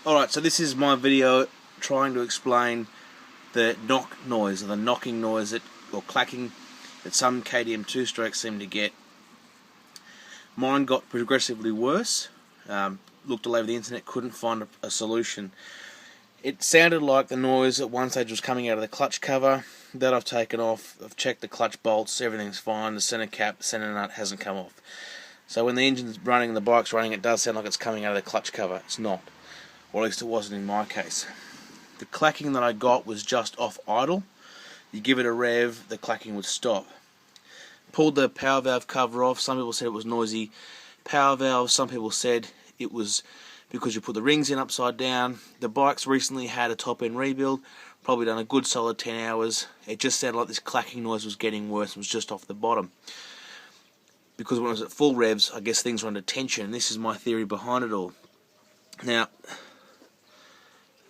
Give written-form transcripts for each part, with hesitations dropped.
Alright, so this is my video trying to explain the knock noise, or the knocking noise or clacking that some KTM 2-strokes seem to get. Mine got progressively worse. Looked all over the internet, couldn't find a solution. It sounded like the noise at one stage was coming out of the clutch cover. That I've taken off. I've checked the clutch bolts, everything's fine. The center cap, the center nut hasn't come off. So when the engine's running and the bike's running, it does sound like it's coming out of the clutch cover. It's not. Or at least it wasn't in my case. The clacking that I got was just off idle. You give it a rev, the clacking would stop. Pulled the power valve cover off. Some people said it was noisy power valve. Some people said it was because you put the rings in upside down. The bike's recently had a top end rebuild, probably done a good solid 10 hours. It just sounded like this clacking noise was getting worse and was just off the bottom. Because when it was at full revs, I guess things were under tension. This is my theory behind it all. Now,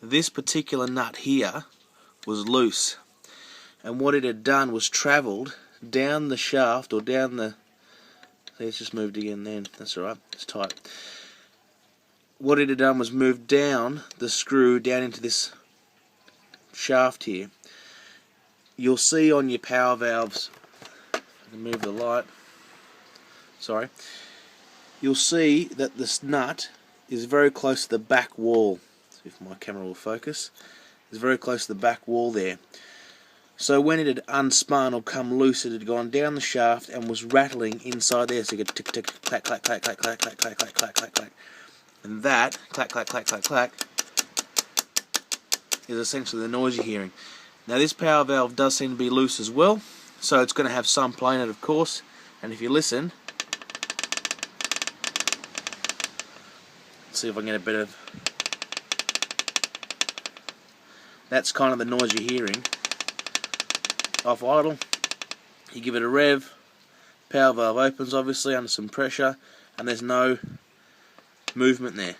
this particular nut here was loose, and what it had done was travelled down the shaft, or down the... It's just moved again then, that's alright, it's tight. What it had done was moved down the screw, down into this shaft here. You'll see on your power valves, I can move the light, sorry, you'll see that this nut is very close to the back wall. If my camera will focus, it's very close to the back wall there. So when it had unspun or come loose, it had gone down the shaft and was rattling inside there. So you get tick tick clack clack clack clack clack clack clack clack clack clack clack, and that clack clack clack clack clack is essentially the noise you're hearing. Now this power valve does seem to be loose as well, so it's going to have some play in it, of course. And if you listen, let's see if I can get a bit of... That's kind of the noise you're hearing. Off idle, you give it a rev, power valve opens obviously under some pressure, and there's no movement there.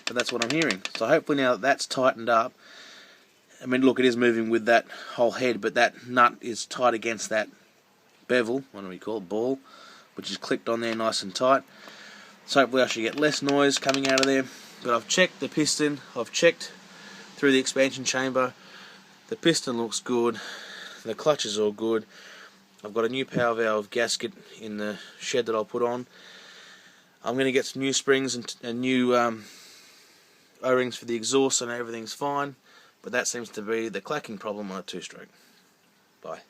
But that's what I'm hearing. So hopefully now that that's tightened up, I mean look, it is moving with that whole head, but that nut is tight against that bevel, what do we call it, ball, which is clicked on there nice and tight. So hopefully I should get less noise coming out of there. But I've checked the piston, I've checked through the expansion chamber. The piston looks good, the clutch is all good. I've got a new power valve gasket in the shed that I'll put on. I'm going to get some new springs and new O-rings for the exhaust, and everything's fine. But that seems to be the clacking problem on a 2-stroke. Bye.